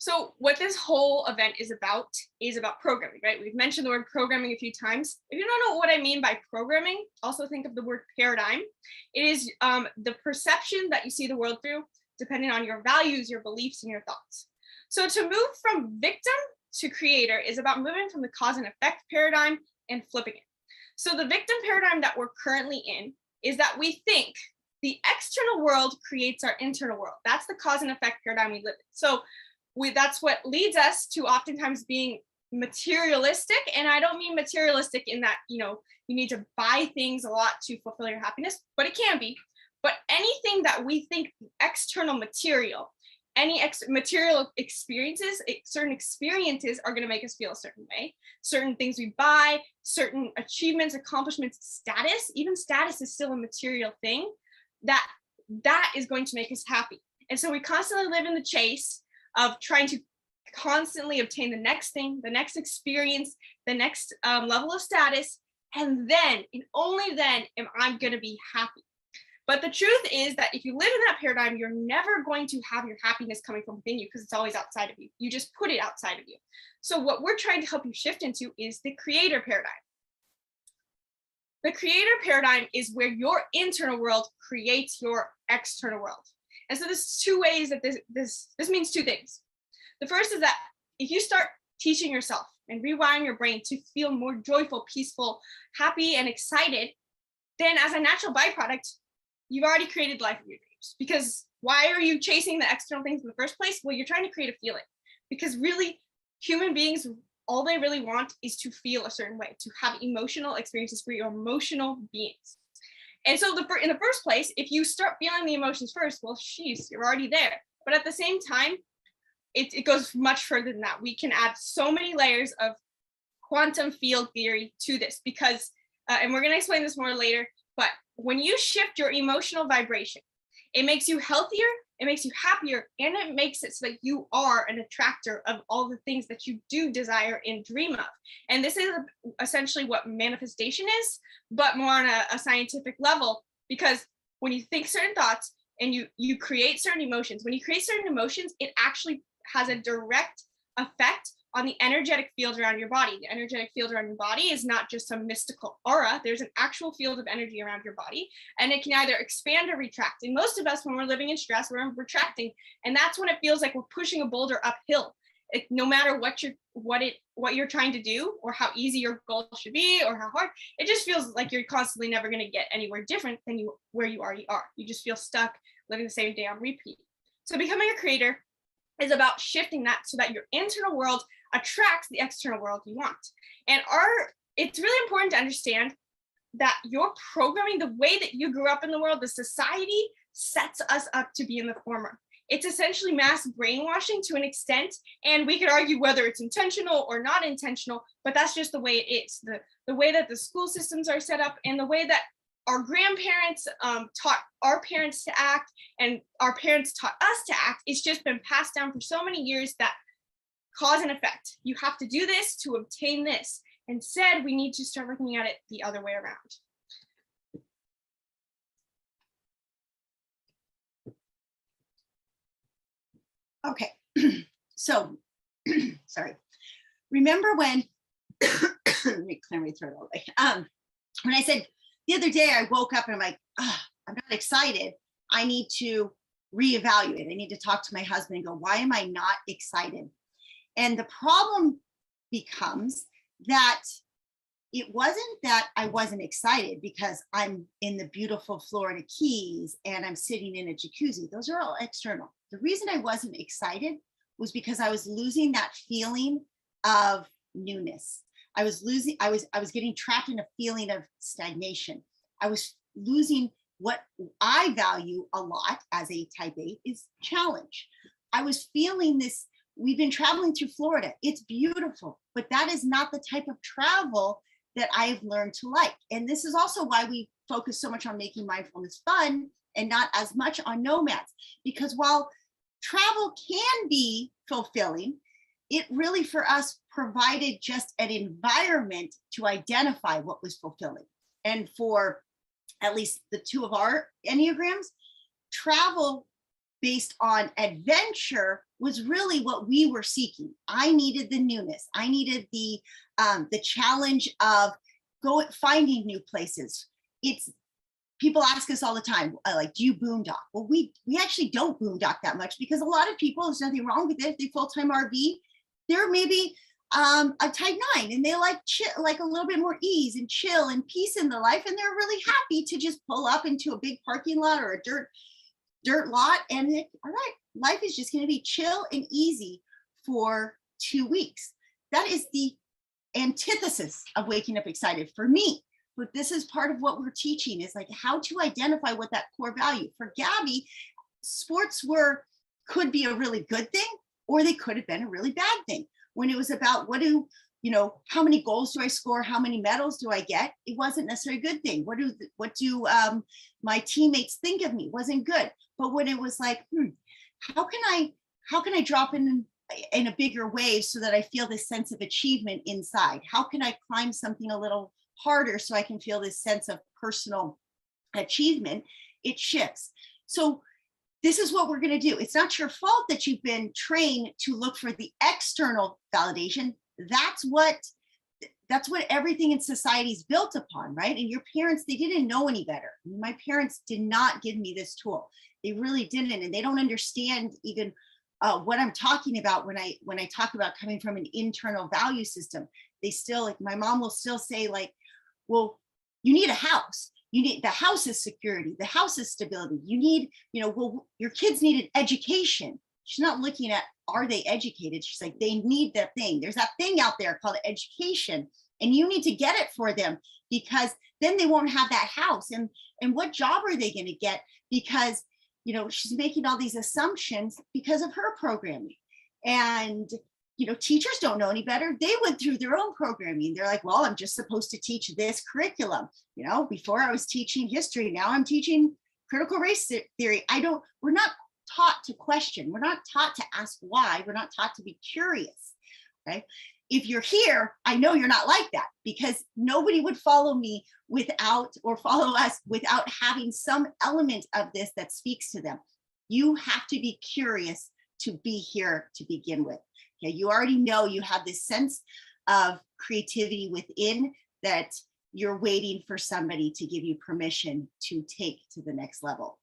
So what this whole event is about programming, right? We've mentioned the word programming a few times. If you don't know what I mean by programming, also think of the word paradigm. It is the perception that you see the world through, depending on your values, your beliefs, and your thoughts. So to move from victim to creator is about moving from the cause and effect paradigm and flipping it. So the victim paradigm that we're currently in is that we think the external world creates our internal world. That's the cause and effect paradigm we live in. So that's what leads us to oftentimes being materialistic. And I don't mean materialistic in that, you need to buy things a lot to fulfill your happiness, but it can be. But anything that we think external material, any material experiences, certain experiences are going to make us feel a certain way. Certain things we buy, certain achievements, accomplishments, status, even status is still a material thing that is going to make us happy. And so we constantly live in the chase of trying to constantly obtain the next thing, the next experience, the next level of status, and then, and only then, am I going to be happy. But the truth is that if you live in that paradigm, you're never going to have your happiness coming from within you because it's always outside of you. You just put it outside of you. So what we're trying to help you shift into is the creator paradigm. The creator paradigm is where your internal world creates your external world. And so there's two ways that this means two things. The first is that if you start teaching yourself and rewiring your brain to feel more joyful, peaceful, happy, and excited, then as a natural byproduct, you've already created the life of your dreams. Because why are you chasing the external things in the first place? Well, you're trying to create a feeling. Because really, human beings, all they really want is to feel a certain way, to have emotional experiences for your emotional beings. And so in the first place, if you start feeling the emotions first, well, sheesh, you're already there. But at the same time, it goes much further than that. We can add so many layers of quantum field theory to this because, and we're going to explain this more later, but when you shift your emotional vibration, it makes you healthier, it makes you happier, and it makes it so that you are an attractor of all the things that you do desire and dream of. And this is essentially what manifestation is, but more on a scientific level, because when you think certain thoughts and you create certain emotions, when you create certain emotions, it actually has a direct effect on the energetic field around your body. The energetic field around your body is not just some mystical aura. There's an actual field of energy around your body, and it can either expand or retract. And most of us, when we're living in stress, we're retracting, and that's when it feels like we're pushing a boulder uphill. No matter what you're trying to do, or how easy your goal should be, or how hard, it just feels like you're constantly never going to get anywhere different than where you already are. You just feel stuck living the same day on repeat. So becoming a creator is about shifting that so that your internal world attracts the external world you want. And it's really important to understand that your programming, the way that you grew up in the world, the society sets us up to be in the former. It's essentially mass brainwashing to an extent, and we could argue whether it's intentional or not intentional, but that's just the way it is. The way that the school systems are set up, and the way that our grandparents taught our parents to act, and our parents taught us to act, it's just been passed down for so many years that cause and effect. You have to do this to obtain this. Instead, we need to start looking at it the other way around. Okay, so, sorry. Remember when, let me clear my throat all the way. When I said the other day, I woke up and I'm like, oh, I'm not excited. I need to reevaluate. I need to talk to my husband and go, why am I not excited? And the problem becomes that it wasn't that I wasn't excited because I'm in the beautiful Florida Keys and I'm sitting in a jacuzzi. Those are all external. The reason I wasn't excited was because I was losing that feeling of newness. I was getting trapped in a feeling of stagnation. I was losing what I value a lot as a type 8 is challenge. I was feeling this. We've been traveling through Florida. It's beautiful, but that is not the type of travel that I've learned to like. And this is also why we focus so much on making mindfulness fun and not as much on nomads. Because while travel can be fulfilling, it really for us provided just an environment to identify what was fulfilling. And for at least the two of our Enneagrams, travel based on adventure was really what we were seeking. I needed the newness. I needed the challenge of finding new places. It's people ask us all the time, like, do you boondock? Well, we actually don't boondock that much because a lot of people, there's nothing wrong with it. They full-time RV. They're maybe a type 9 and they like like a little bit more ease and chill and peace in their life, and they're really happy to just pull up into a big parking lot or a dirt lot, and all right, life is just going to be chill and easy for 2 weeks. That is the antithesis of waking up excited for me. But this is part of what we're teaching, is like how to identify what that core value. For Gabby, sports could be a really good thing, or they could have been a really bad thing. When it was about how many goals do I score? How many medals do I get? It wasn't necessarily a good thing. What do my teammates think of me? Wasn't good. But when it was like, how can I drop in a bigger wave so that I feel this sense of achievement inside? How can I climb something a little harder so I can feel this sense of personal achievement? It shifts. So this is what we're going to do. It's not your fault that you've been trained to look for the external validation. That's what everything in society is built upon, right? And your parents, they didn't know any better. My parents did not give me this tool. They really didn't, and they don't understand even what I'm talking about when I talk about coming from an internal value system. They still, like, my mom will still say, like, well, you need a house. The house is security. The house is stability. You need, well, your kids need an education. She's not looking at, are they educated? She's like, they need that thing. There's that thing out there called education, and you need to get it for them, because then they won't have that house. And what job are they going to get? Because, she's making all these assumptions because of her programming. And, teachers don't know any better. They went through their own programming. They're like, well, I'm just supposed to teach this curriculum. Before I was teaching history, now I'm teaching critical race theory. We're not taught to question. We're not taught to ask why. We're not taught to be curious, right? If you're here, I know you're not like that, because nobody would follow me follow us without having some element of this that speaks to them. You have to be curious to be here to begin with. Okay, you already know you have this sense of creativity within that you're waiting for somebody to give you permission to take to the next level.